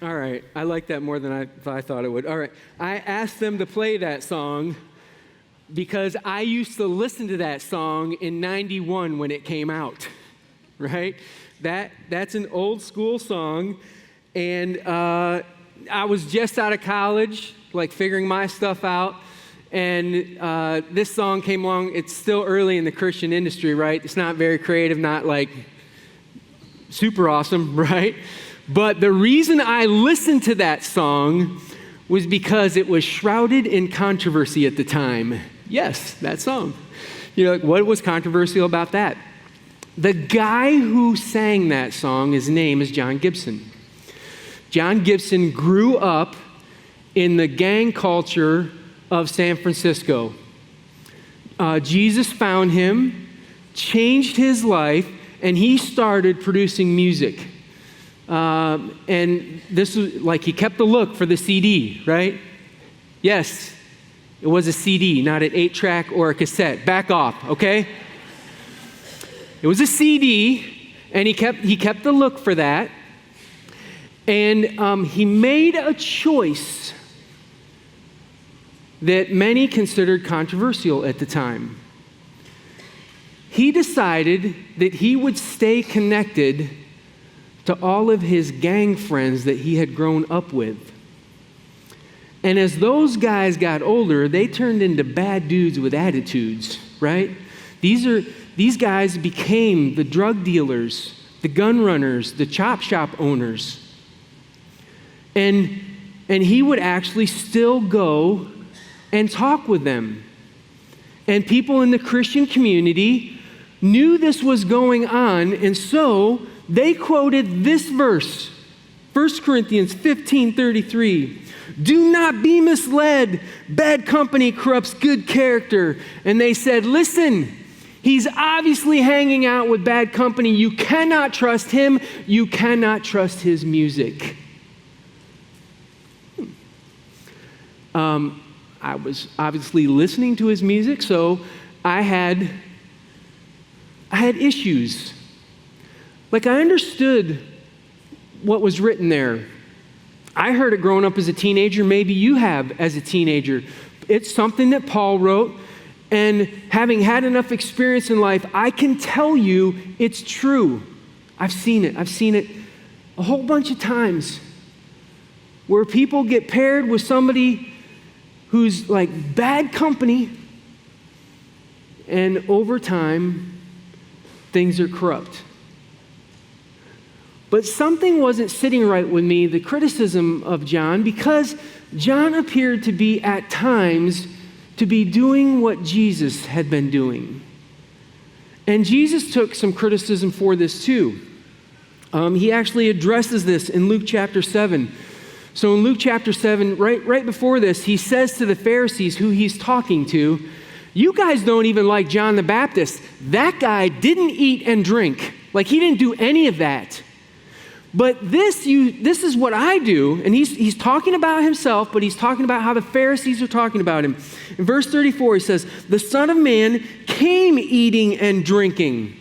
All right. I like that more than I thought it would. All right. I asked them to play that song because I used to listen to that song in 91 when it came out, right? That's an old school song. And I was just out of college, like figuring my stuff out. And this song came along. It's still early in the Christian industry, right? It's not very creative, not like super awesome, right? But the reason I listened to that song was because it was shrouded in controversy at the time. Yes, that song. You're like, what was controversial about that? The guy who sang that song, his name is John Gibson. John Gibson grew up in the gang culture of San Francisco. Jesus found him, changed his life, and he started producing music. And this was like he kept the look for the CD, right? Yes, it was a CD, not an 8-track or a cassette. Back off, okay? It was a CD, and he kept the look for that. And he made a choice that many considered controversial at the time. He decided that he would stay connected to all of his gang friends that he had grown up with. And as those guys got older, they turned into bad dudes with attitudes, right? These guys became the drug dealers, the gun runners, the chop shop owners. And he would actually still go and talk with them. And people in the Christian community knew this was going on, and so they quoted this verse, 1 Corinthians 15:33. Do not be misled. Bad company corrupts good character. And they said, listen, he's obviously hanging out with bad company. You cannot trust him. You cannot trust his music. I was obviously listening to his music, so I had issues. Like, I understood what was written there. I heard it growing up as a teenager. Maybe you have as a teenager. It's something that Paul wrote, and having had enough experience in life, I can tell you it's true. I've seen it. I've seen it a whole bunch of times where people get paired with somebody who's like bad company, and over time, things are corrupt. But something wasn't sitting right with me, the criticism of John, because John appeared to be at times to be doing what Jesus had been doing. And Jesus took some criticism for this too. He actually addresses this in Luke chapter 7. So in Luke chapter 7, right before this, he says to the Pharisees who he's talking to, you guys don't even like John the Baptist. That guy didn't eat and drink. Like, he didn't do any of that. But this is what I do. And he's talking about himself, but he's talking about how the Pharisees are talking about him. In verse 34, he says, the Son of Man came eating and drinking.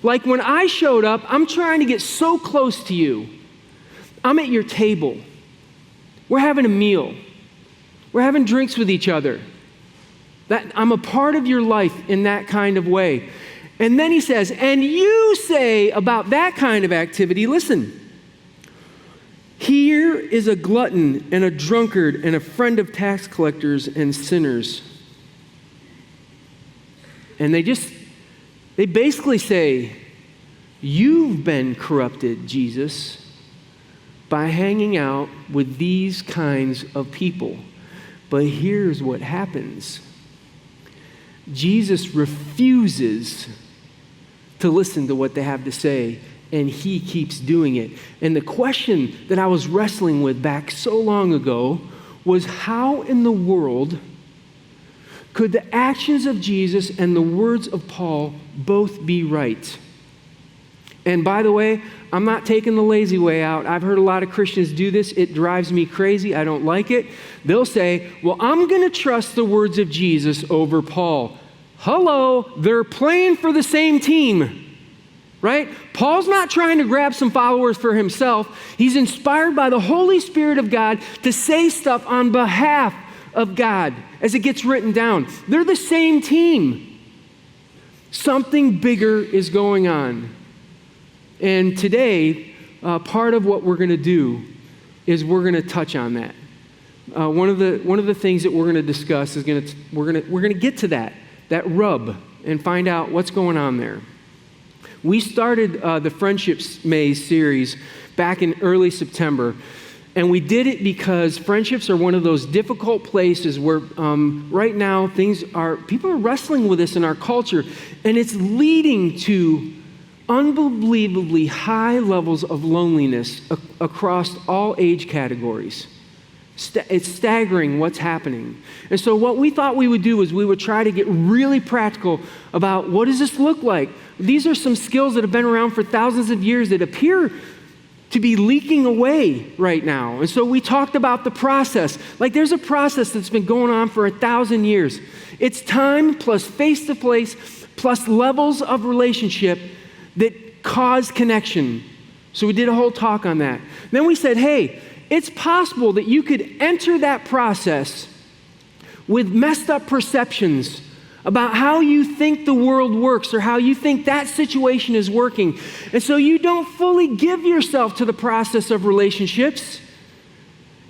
Like, when I showed up, I'm trying to get so close to you. I'm at your table. We're having a meal. We're having drinks with each other. I'm a part of your life in that kind of way. And then he says, and you say about that kind of activity, listen, here is a glutton and a drunkard and a friend of tax collectors and sinners. And they basically say, you've been corrupted, Jesus, by hanging out with these kinds of people. But here's what happens. Jesus refuses to listen to what they have to say, and he keeps doing it. And the question that I was wrestling with back so long ago was, how in the world could the actions of Jesus and the words of Paul both be right? And by the way, I'm not taking the lazy way out. I've heard a lot of Christians do this. It drives me crazy. I don't like it. They'll say, well, I'm going to trust the words of Jesus over Paul. Hello, they're playing for the same team. right? Paul's not trying to grab some followers for himself. He's inspired by the Holy Spirit of God to say stuff on behalf of God as it gets written down. They're the same team. Something bigger is going on. And today, part of what we're going to do is we're going to touch on that. One of the things that we're going to discuss is we're going to get to that rub and find out what's going on there. We started the Friendships Maze series back in early September, and we did it because friendships are one of those difficult places where right now people are wrestling with this in our culture, and it's leading to unbelievably high levels of loneliness across all age categories. It's staggering what's happening. And so what we thought we would do is we would try to get really practical about what does this look like? These are some skills that have been around for thousands of years that appear to be leaking away right now. And so we talked about the process. Like there's a process that's been going on for 1,000 years. It's time plus face-to-face plus levels of relationship that cause connection. So we did a whole talk on that. Then we said, hey, it's possible that you could enter that process with messed up perceptions about how you think the world works or how you think that situation is working. And so you don't fully give yourself to the process of relationships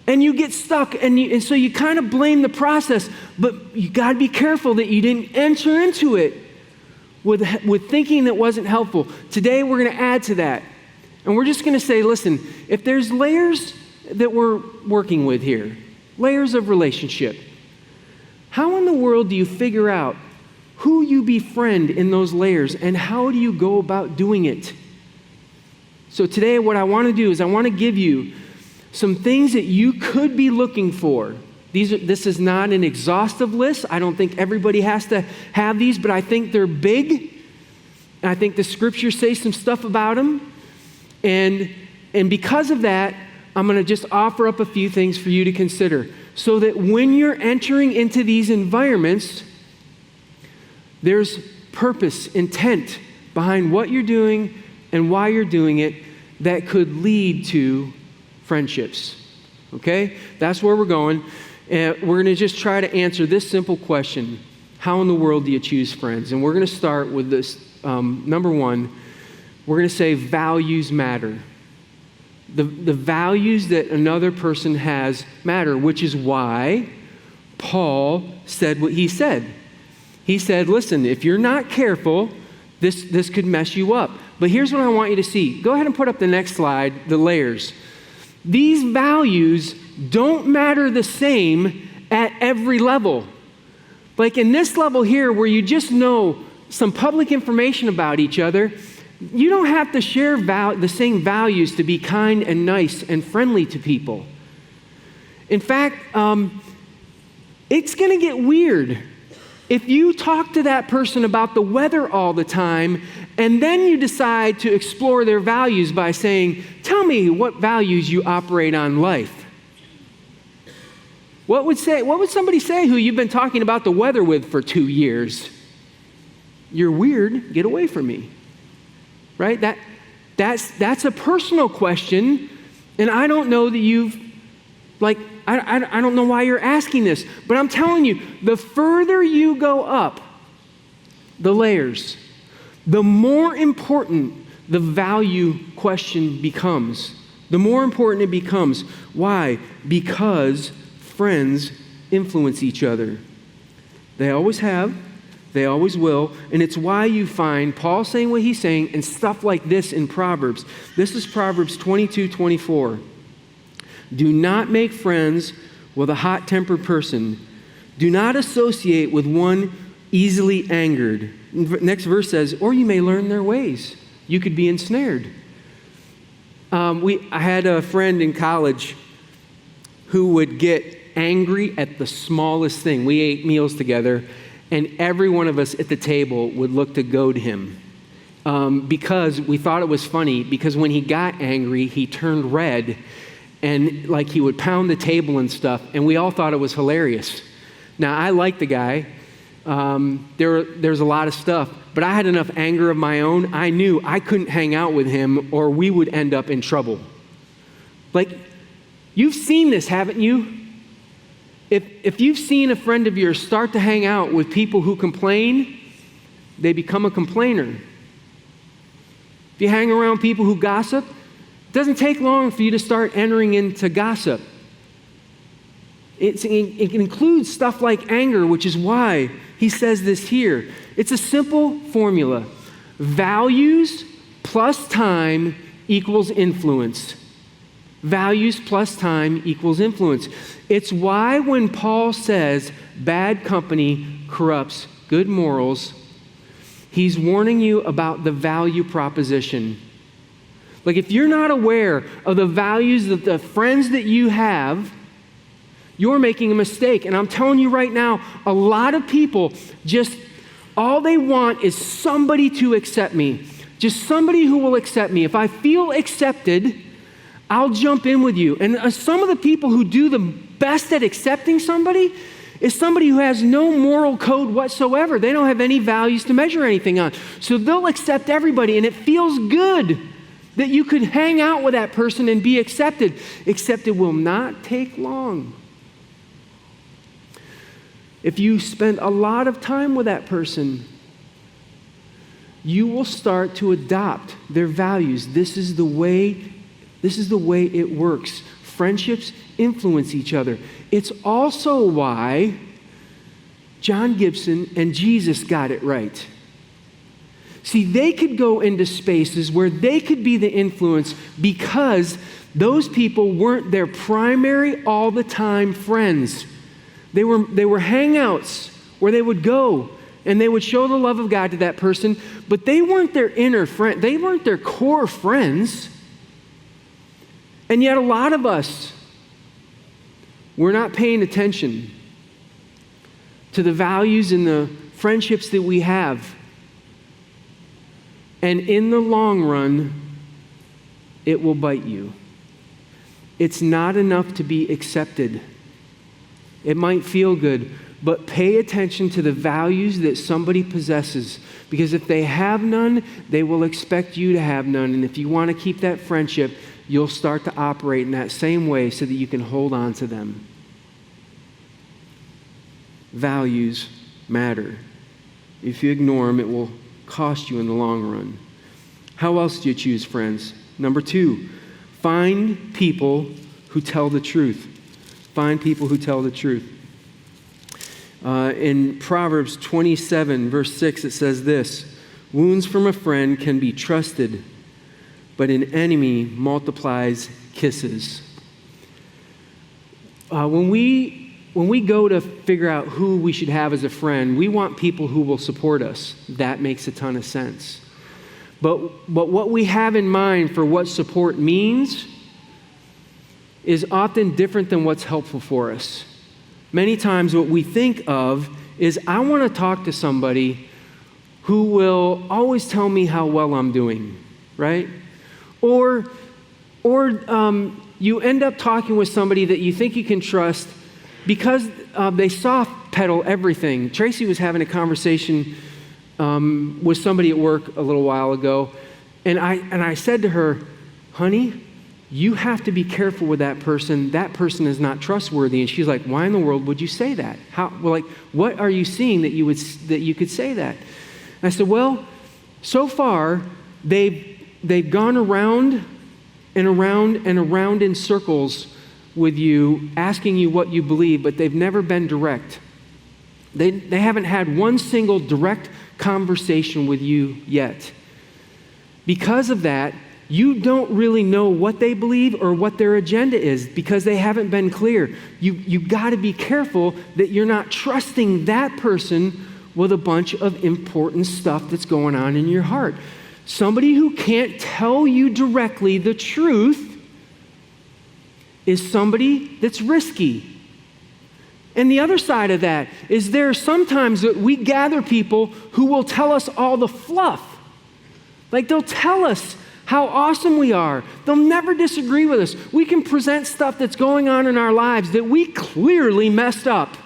and you get stuck and so you kind of blame the process, but you got to be careful that you didn't enter into it with thinking that wasn't helpful. Today we're going to add to that. And we're just going to say, listen, if there's layers that we're working with here, layers of relationship, how in the world do you figure out who you befriend in those layers and how do you go about doing it? So today what I want to do is I want to give you some things that you could be looking for. This is not an exhaustive list. I don't think everybody has to have these, but I think they're big. And I think the scriptures say some stuff about them. And because of that, I'm going to just offer up a few things for you to consider so that when you're entering into these environments, there's purpose, intent behind what you're doing and why you're doing it that could lead to friendships. Okay? That's where we're going. And we're going to just try to answer this simple question. How in the world do you choose friends? And we're going to start with this. Number one, we're going to say values matter. The values that another person has matter, which is why Paul said what he said. He said, listen, if you're not careful, this could mess you up. But here's what I want you to see. Go ahead and put up the next slide, the layers. These values don't matter the same at every level. Like in this level here where you just know some public information about each other, you don't have to share the same values to be kind and nice and friendly to people. In fact, it's going to get weird if you talk to that person about the weather all the time and then you decide to explore their values by saying, tell me what values you operate on life. What would somebody say who you've been talking about the weather with for 2 years? You're weird, get away from me. Right? That's a personal question, and I don't know that I don't know why you're asking this, but I'm telling you, the further you go up the layers, the more important the value question becomes. The more important it becomes. Why? Because friends influence each other. They always have. They always will. And it's why you find Paul saying what he's saying and stuff like this in Proverbs. This is Proverbs 22:24. Do not make friends with a hot-tempered person. Do not associate with one easily angered. Next verse says, or you may learn their ways. You could be ensnared. I had a friend in college who would get angry at the smallest thing. We ate meals together. And every one of us at the table would look to goad him because we thought it was funny because when he got angry, he turned red and like he would pound the table and stuff. And we all thought it was hilarious. Now, I like the guy There's a lot of stuff, but I had enough anger of my own. I knew I couldn't hang out with him or we would end up in trouble. Like, you've seen this, haven't you? If you've seen a friend of yours start to hang out with people who complain, they become a complainer. If you hang around people who gossip, it doesn't take long for you to start entering into gossip. It includes stuff like anger, which is why he says this here. It's a simple formula. Values plus time equals influence. Values plus time equals influence. It's why when Paul says bad company corrupts good morals, he's warning you about the value proposition. Like, if you're not aware of the values of the friends that you have, you're making a mistake. And I'm telling you right now, a lot of people just, all they want is somebody to accept me. Just somebody who will accept me. If I feel accepted, I'll jump in with you. And some of the people who do the best at accepting somebody is somebody who has no moral code whatsoever. They don't have any values to measure anything on. So they'll accept everybody, and it feels good that you could hang out with that person and be accepted, except it will not take long. If you spend a lot of time with that person, you will start to adopt their values. This is the way it works. Friendships influence each other. It's also why John Gibson and Jesus got it right. See, they could go into spaces where they could be the influence because those people weren't their primary all the time friends. They were hangouts where they would go and they would show the love of God to that person, but they weren't their inner friend. They weren't their core friends. And yet a lot of us, we're not paying attention to the values and the friendships that we have. And in the long run, it will bite you. It's not enough to be accepted. It might feel good, but pay attention to the values that somebody possesses. Because if they have none, they will expect you to have none. And if you want to keep that friendship, you'll start to operate in that same way so that you can hold on to them. Values matter. If you ignore them, it will cost you in the long run. How else do you choose friends? Number 2, find people who tell the truth. Find people who tell the truth. In Proverbs 27, verse 6, it says this: wounds from a friend can be trusted, but an enemy multiplies kisses. When we go to figure out who we should have as a friend, we want people who will support us. That makes a ton of sense. But what we have in mind for what support means is often different than what's helpful for us. Many times what we think of is, I want to talk to somebody who will always tell me how well I'm doing, right? Or you end up talking with somebody that you think you can trust because they soft pedal everything. Tracy was having a conversation with somebody at work a little while ago, and I said to her, honey, you have to be careful with that person. That person is not trustworthy. And she's like, why in the world would you say that? What are you seeing that you could say that? And I said, well, so far they've gone around and around and around in circles with you, asking you what you believe, but they've never been direct. They haven't had one single direct conversation with you yet. Because of that, you don't really know what they believe or what their agenda is because they haven't been clear. You got to be careful that you're not trusting that person with a bunch of important stuff that's going on in your heart. Somebody who can't tell you directly the truth is somebody that's risky. And the other side of that is there are sometimes that we gather people who will tell us all the fluff. Like, they'll tell us how awesome we are. They'll never disagree with us. We can present stuff that's going on in our lives that we clearly messed up.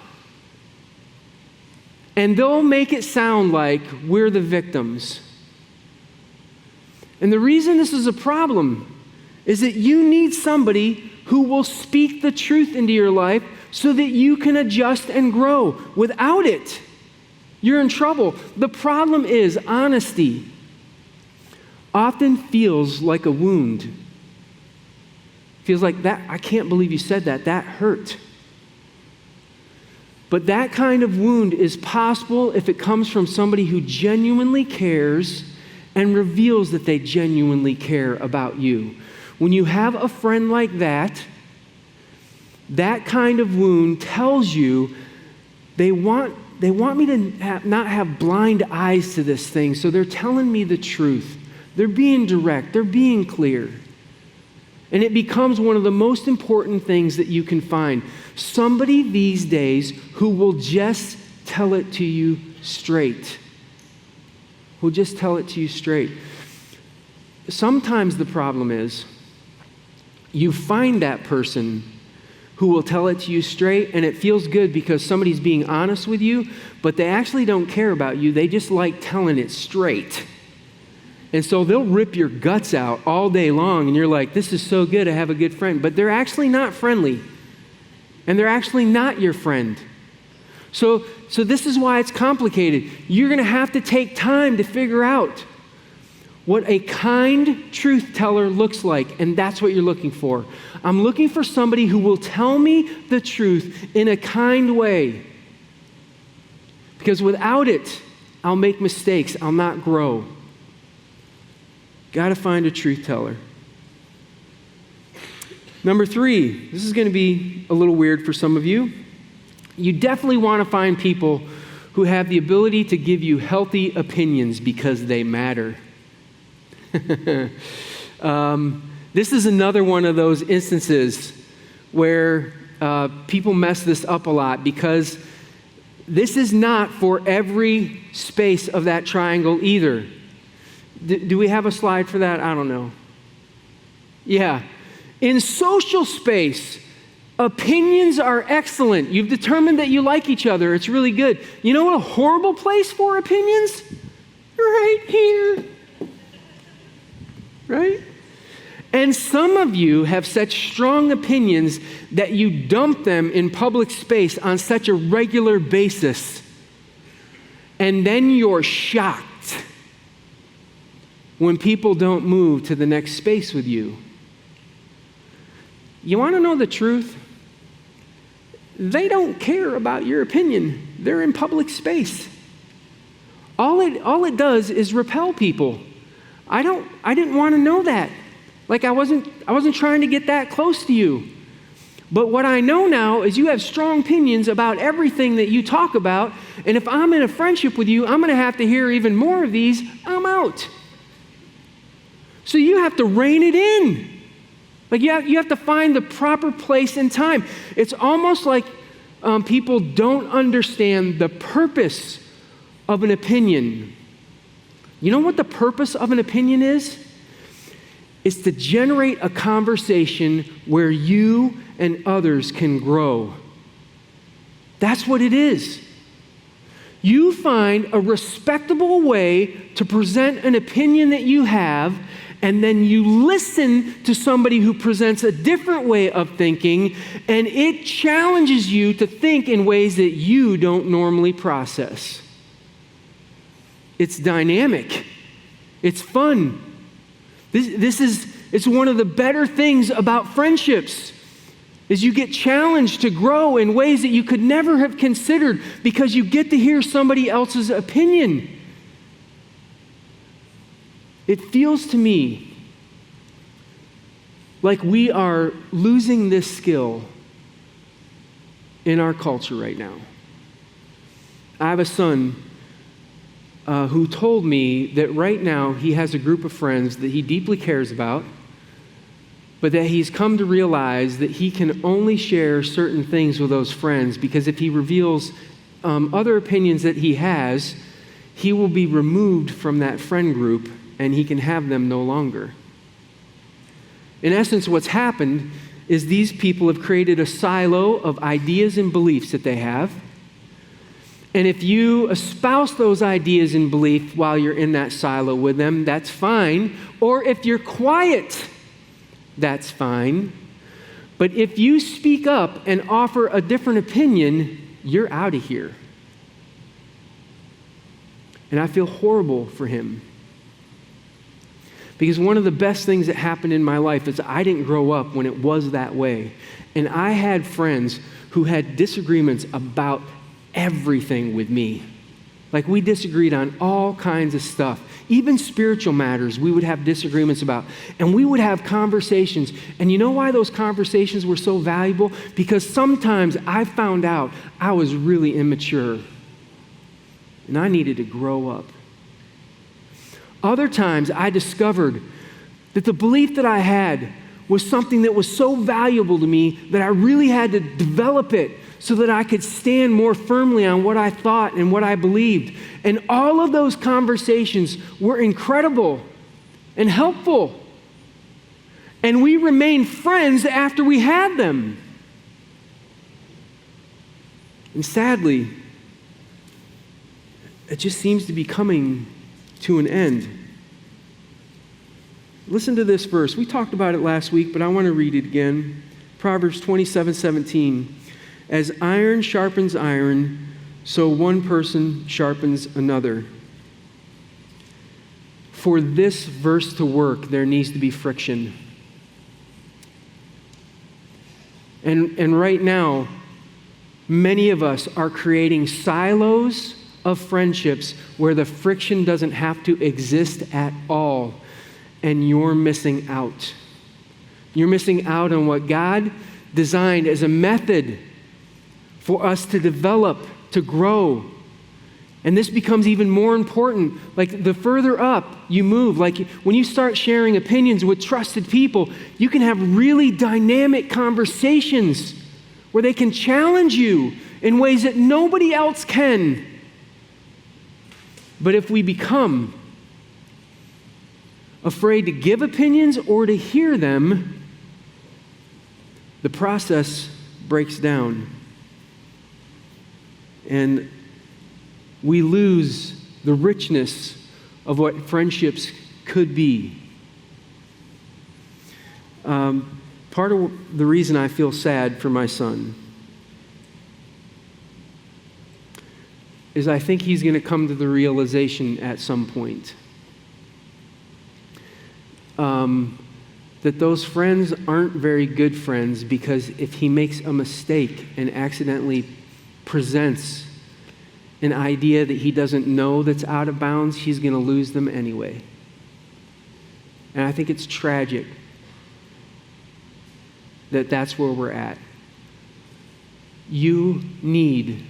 And they'll make it sound like we're the victims. And the reason this is a problem is that you need somebody who will speak the truth into your life so that you can adjust and grow. Without it, you're in trouble. The problem is honesty often feels like a wound. Feels like that, I can't believe you said that. That hurt. But that kind of wound is possible if it comes from somebody who genuinely cares and reveals that they genuinely care about you. When you have a friend like that, that kind of wound tells you they want me to not have blind eyes to this thing, so they're telling me the truth. They're being direct. They're being clear. And it becomes one of the most important things that you can find. Somebody these days who will just tell it to you straight. Who'll just tell it to you straight. Sometimes the problem is you find that person who will tell it to you straight, and it feels good because somebody's being honest with you, but they actually don't care about you. They just like telling it straight. And so they'll rip your guts out all day long, and you're like, this is so good, I have a good friend. But they're actually not friendly, and they're actually not your friend. So this is why it's complicated. You're going to have to take time to figure out what a kind truth teller looks like, and that's what you're looking for. I'm looking for somebody who will tell me the truth in a kind way. Because without it, I'll make mistakes. I'll not grow. Got to find a truth teller. Number 3, this is going to be a little weird for some of you. You definitely want to find people who have the ability to give you healthy opinions because they matter. This is another one of those instances where people mess this up a lot because this is not for every space of that triangle either. Do we have a slide for that? I don't know. Yeah. In social space, opinions are excellent. You've determined that you like each other. It's really good. You know what a horrible place for opinions? Right here. Right? And some of you have such strong opinions that you dump them in public space on such a regular basis. And then you're shocked when people don't move to the next space with you. You want to know the truth? They don't care about your opinion. They're in public space. All it does is repel people. I didn't want to know that. Like I wasn't trying to get that close to you. But what I know now is you have strong opinions about everything that you talk about, and if I'm in a friendship with you, I'm going to have to hear even more of these. I'm out. So you have to rein it in. Like you have to find the proper place and time. It's almost like people don't understand the purpose of an opinion. You know what the purpose of an opinion is? It's to generate a conversation where you and others can grow. That's what it is. You find a respectable way to present an opinion that you have, and then you listen to somebody who presents a different way of thinking, and it challenges you to think in ways that you don't normally process. It's dynamic. It's fun. It's one of the better things about friendships is you get challenged to grow in ways that you could never have considered because you get to hear somebody else's opinion. It feels to me like we are losing this skill in our culture right now. I have a son who told me that right now he has a group of friends that he deeply cares about, but that he's come to realize that he can only share certain things with those friends because if he reveals other opinions that he has, he will be removed from that friend group and he can have them no longer. In essence, what's happened is these people have created a silo of ideas and beliefs that they have, And if you espouse those ideas and belief while you're in that silo with them, that's fine. Or if you're quiet, that's fine. But if you speak up and offer a different opinion, you're out of here. And I feel horrible for him. Because one of the best things that happened in my life is I didn't grow up when it was that way. And I had friends who had disagreements about everything with me. Like, we disagreed on all kinds of stuff. Even spiritual matters we would have disagreements about. And we would have conversations. And you know why those conversations were so valuable? Because sometimes I found out I was really immature. And I needed to grow up. Other times I discovered that the belief that I had was something that was so valuable to me that I really had to develop it so that I could stand more firmly on what I thought and what I believed. And all of those conversations were incredible and helpful. And we remained friends after we had them. And sadly, it just seems to be coming to an end. Listen to this verse. We talked about it last week, but I want to read it again. Proverbs 27:17. As iron sharpens iron, so one person sharpens another. For this verse to work, there needs to be friction. And right now, many of us are creating silos of friendships where the friction doesn't have to exist at all, and you're missing out. You're missing out on what God designed as a method for us to develop, to grow. And this becomes even more important. Like, the further up you move, like when you start sharing opinions with trusted people, you can have really dynamic conversations where they can challenge you in ways that nobody else can. But if we become afraid to give opinions or to hear them, the process breaks down. And we lose the richness of what friendships could be. Part of the reason I feel sad for my son is I think he's going to come to the realization at some point that those friends aren't very good friends, because if he makes a mistake and accidentally presents an idea that he doesn't know that's out of bounds, he's going to lose them anyway. And I think it's tragic that that's where we're at. You need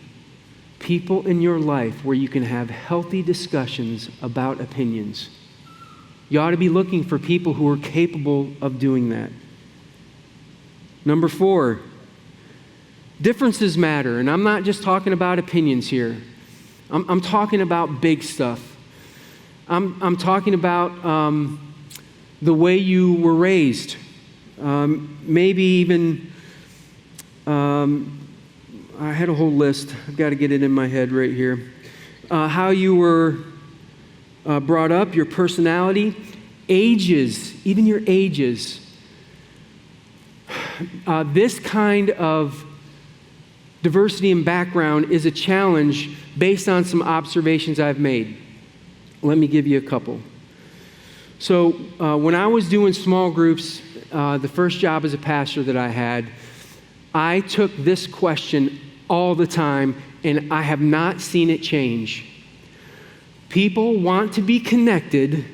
people in your life where you can have healthy discussions about opinions. You ought to be looking for people who are capable of doing that. Number 4, differences matter. And I'm not just talking about opinions here. I'm talking about big stuff. I'm talking about the way you were raised. Maybe even, I had a whole list. I've got to get it in my head right here. How you were brought up, your personality, ages, even your ages. This kind of diversity in background is a challenge based on some observations I've made. Let me give you a couple. So when I was doing small groups, the first job as a pastor that I had, I took this question all the time, and I have not seen it change. People want to be connected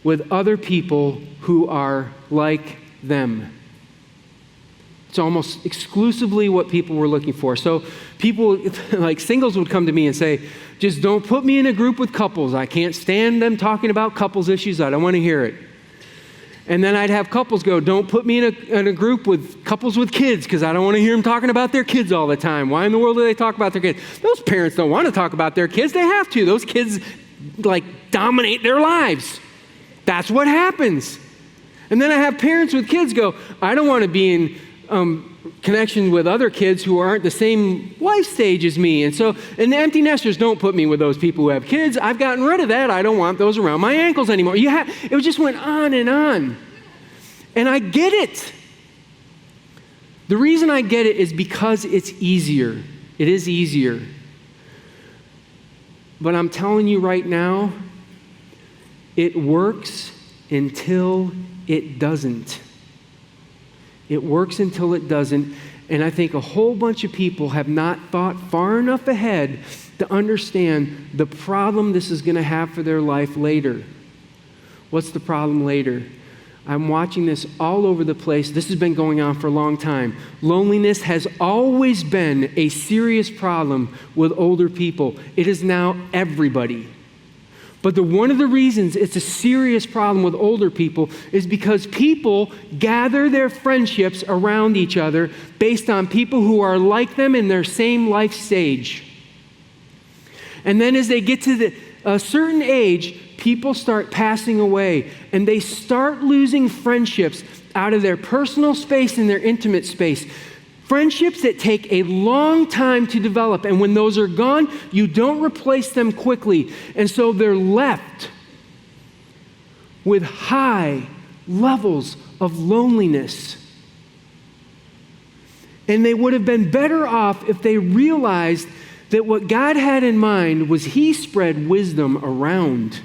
with other people who are like them. It's almost exclusively what people were looking for. So people, like singles, would come to me and say, just don't put me in a group with couples. I can't stand them talking about couples issues. I don't want to hear it. And then I'd have couples go, don't put me in a group with couples with kids, because I don't want to hear them talking about their kids all the time. Why in the world do they talk about their kids? Those parents don't want to talk about their kids. They have to. Those kids dominate their lives. That's what happens. And then I have parents with kids go, I don't want to be in connection with other kids who aren't the same life stage as me. And the empty nesters, don't put me with those people who have kids. I've gotten rid of that. I don't want those around my ankles anymore. It just went on. And I get it. The reason I get it is because it's easier. It is easier. But I'm telling you right now, it works until it doesn't. It works until it doesn't. And I think a whole bunch of people have not thought far enough ahead to understand the problem this is going to have for their life later. What's the problem later? I'm watching this all over the place. This has been going on for a long time. Loneliness has always been a serious problem with older people. It is now everybody. But one of the reasons it's a serious problem with older people is because people gather their friendships around each other based on people who are like them in their same life stage. And then as they get to a certain age, people start passing away, and they start losing friendships out of their personal space and their intimate space. Friendships that take a long time to develop, and when those are gone, you don't replace them quickly. And so they're left with high levels of loneliness. And they would have been better off if they realized that what God had in mind was He spread wisdom around.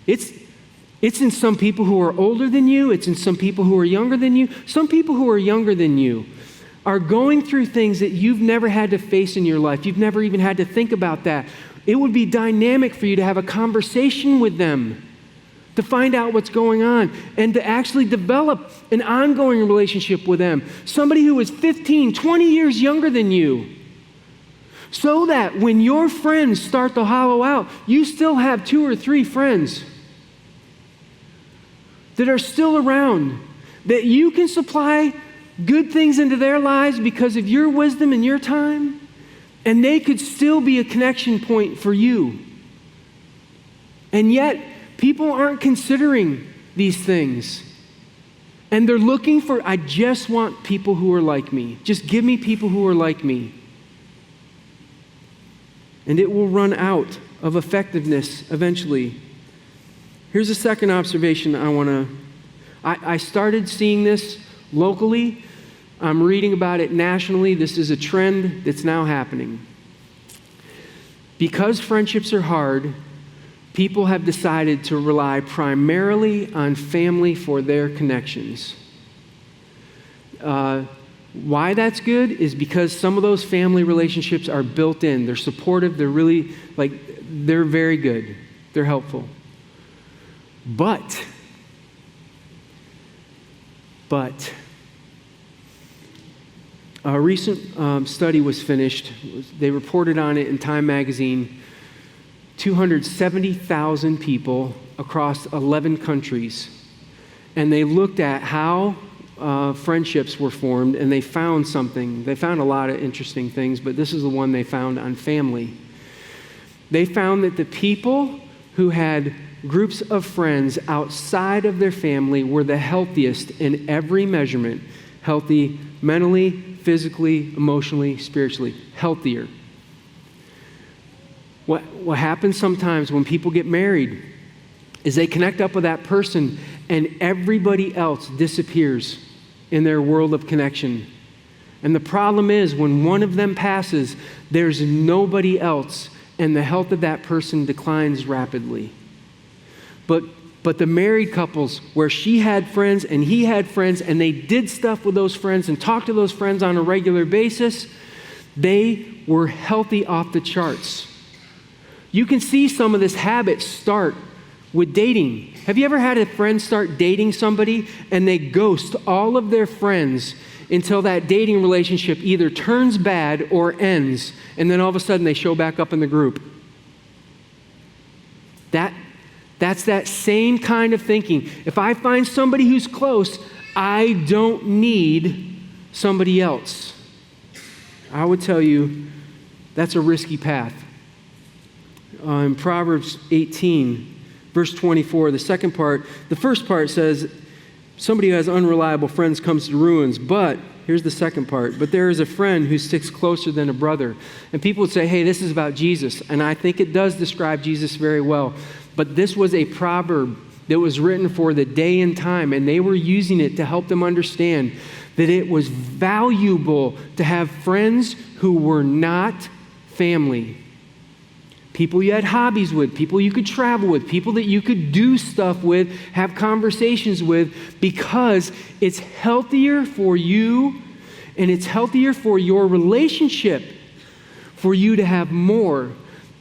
It's in some people who are older than you. It's in some people who are younger than you. Some people who are younger than you are going through things that you've never had to face in your life. You've never even had to think about that. It would be dynamic for you to have a conversation with them, to find out what's going on, and to actually develop an ongoing relationship with them. Somebody who is 15, 20 years younger than you. So that when your friends start to hollow out, you still have 2 or 3 friends that are still around, that you can supply good things into their lives because of your wisdom and your time, and they could still be a connection point for you. And yet, people aren't considering these things. And they're looking for, I just want people who are like me. Just give me people who are like me. And it will run out of effectiveness eventually. Here's a second observation I started seeing this locally. I'm reading about it nationally. This is a trend that's now happening. Because friendships are hard, people have decided to rely primarily on family for their connections. Why that's good is because some of those family relationships are built in. They're supportive. They're really, they're very good. They're helpful. But a recent study was finished. They reported on it in Time magazine. 270,000 people across 11 countries. And they looked at how friendships were formed, and they found something. They found a lot of interesting things, but this is the one they found on family. They found that the people who had groups of friends outside of their family were the healthiest in every measurement. Healthy mentally, physically, emotionally, spiritually. Healthier. What happens sometimes when people get married is they connect up with that person and everybody else disappears in their world of connection. And the problem is when one of them passes, there's nobody else, and the health of that person declines rapidly. But the married couples where she had friends and he had friends and they did stuff with those friends and talked to those friends on a regular basis, they were healthy off the charts. You can see some of this habit start with dating. Have you ever had a friend start dating somebody and they ghost all of their friends until that dating relationship either turns bad or ends, and then all of a sudden they show back up in the group? That's that same kind of thinking. If I find somebody who's close, I don't need somebody else. I would tell you that's a risky path. In Proverbs 18, verse 24, the first part says, somebody who has unreliable friends comes to ruins, but here's the second part. But there is a friend who sticks closer than a brother. And people would say, hey, this is about Jesus. And I think it does describe Jesus very well. But this was a proverb that was written for the day and time, and they were using it to help them understand that it was valuable to have friends who were not family. People you had hobbies with, people you could travel with, people that you could do stuff with, have conversations with, because it's healthier for you and it's healthier for your relationship for you to have more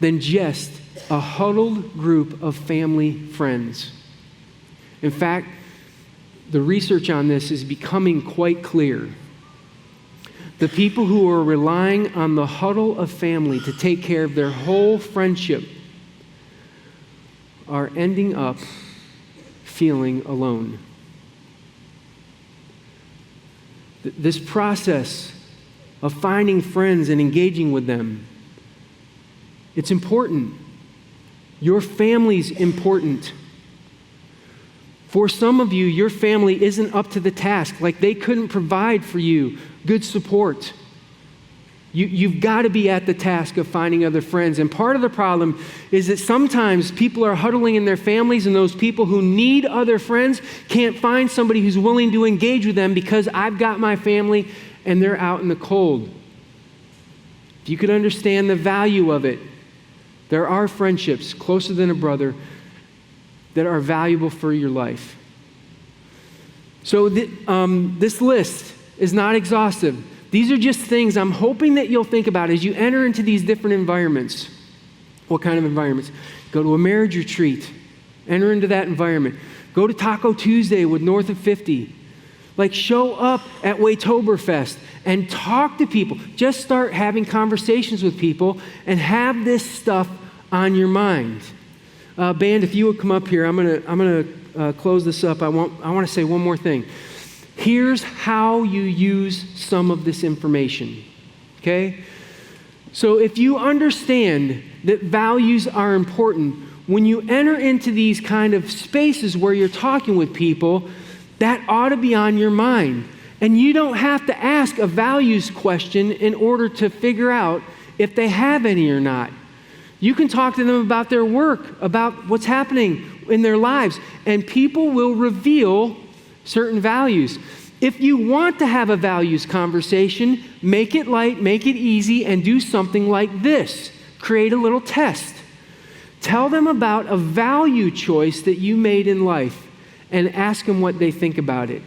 than just a huddled group of family friends. In fact, the research on this is becoming quite clear. The people who are relying on the huddle of family to take care of their whole friendship are ending up feeling alone. This process of finding friends and engaging with them, it's important. Your family's important. For some of you, your family isn't up to the task. Like they couldn't provide for you good support. You've got to be at the task of finding other friends. And part of the problem is that sometimes people are huddling in their families, and those people who need other friends can't find somebody who's willing to engage with them because I've got my family and they're out in the cold. If you could understand the value of it, there are friendships closer than a brother that are valuable for your life. So this list is not exhaustive. These are just things I'm hoping that you'll think about as you enter into these different environments. What kind of environments? Go to a marriage retreat. Enter into that environment. Go to Taco Tuesday with North of 50. Like show up at Waytoberfest and talk to people. Just start having conversations with people and have this stuff on your mind. Band, if you would come up here, I'm gonna close this up. I want to say one more thing. Here's how you use some of this information, okay? So if you understand that values are important, when you enter into these kind of spaces where you're talking with people, that ought to be on your mind. And you don't have to ask a values question in order to figure out if they have any or not. You can talk to them about their work, about what's happening in their lives, and people will reveal certain values. If you want to have a values conversation, make it light, make it easy, and do something like this. Create a little test. Tell them about a value choice that you made in life and ask them what they think about it.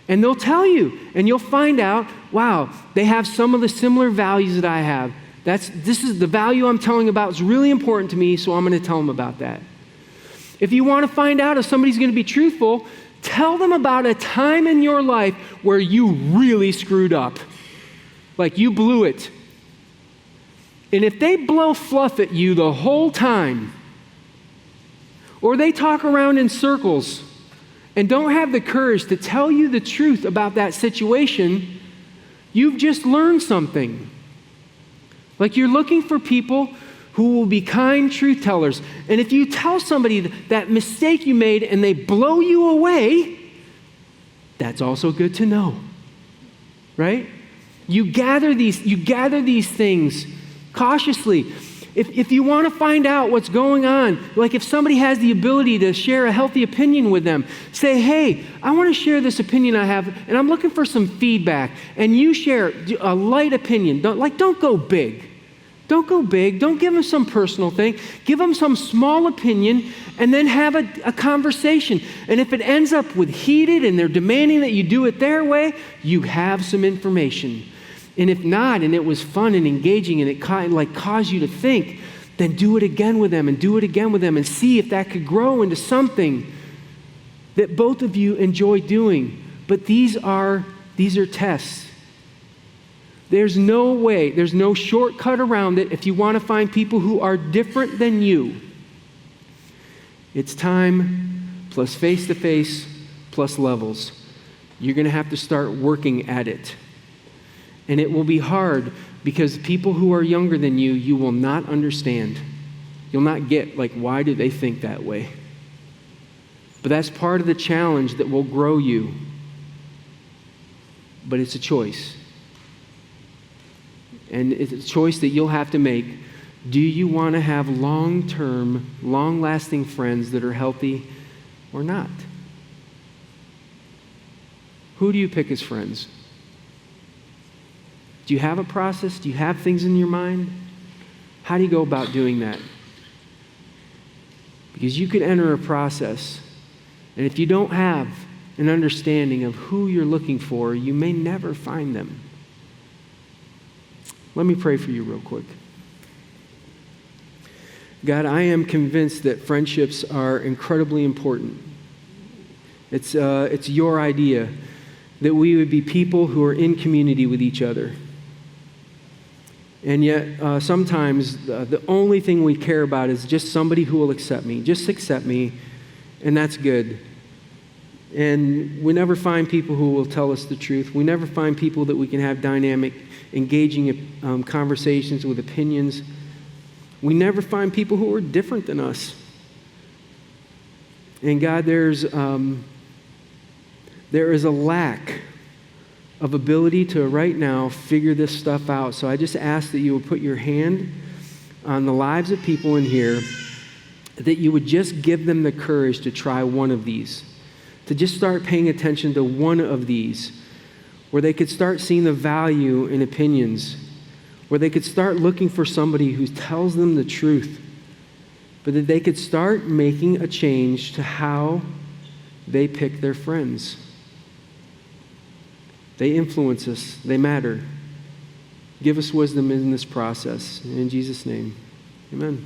And they'll tell you, and you'll find out, wow, they have some of the similar values that I have. This is the value I'm telling about is really important to me, so I'm going to tell them about that. If you want to find out if somebody's going to be truthful, tell them about a time in your life where you really screwed up. Like you blew it. And if they blow fluff at you the whole time, or they talk around in circles and don't have the courage to tell you the truth about that situation, you've just learned something. Like you're looking for people who will be kind truth tellers. And if you tell somebody that mistake you made and they blow you away, that's also good to know, right? You gather these things cautiously. If you want to find out what's going on, like if somebody has the ability to share a healthy opinion with them, say, hey, I want to share this opinion I have, and I'm looking for some feedback. And you share a light opinion. Don't go big. Don't go big. Don't give them some personal thing. Give them some small opinion and then have a conversation. And if it ends up with heated and they're demanding that you do it their way, you have some information. And if not, and it was fun and engaging and it caused you to think, then do it again with them and do it again with them and see if that could grow into something that both of you enjoy doing. But these are tests. There's no way, there's no shortcut around it if you want to find people who are different than you. It's time plus face-to-face plus levels. You're going to have to start working at it. And it will be hard because people who are younger than you, you will not understand. You'll not get, why do they think that way? But that's part of the challenge that will grow you. But it's a choice. And it's a choice that you'll have to make. Do you want to have long-term, long-lasting friends that are healthy or not? Who do you pick as friends? Do you have a process? Do you have things in your mind? How do you go about doing that? Because you could enter a process, and if you don't have an understanding of who you're looking for, you may never find them. Let me pray for you real quick. God, I am convinced that friendships are incredibly important. It's your idea that we would be people who are in community with each other. And yet, sometimes the only thing we care about is just somebody who will accept me. Just accept me, and that's good. And we never find people who will tell us the truth. We never find people that we can have dynamic, engaging conversations with opinions. We never find people who are different than us. And God, there is a lack of ability to right now figure this stuff out. So I just ask that you would put your hand on the lives of people in here, that you would just give them the courage to try one of these, to just start paying attention to one of these, where they could start seeing the value in opinions, where they could start looking for somebody who tells them the truth, but that they could start making a change to how they pick their friends. They influence us. They matter. Give us wisdom in this process. In Jesus' name, amen.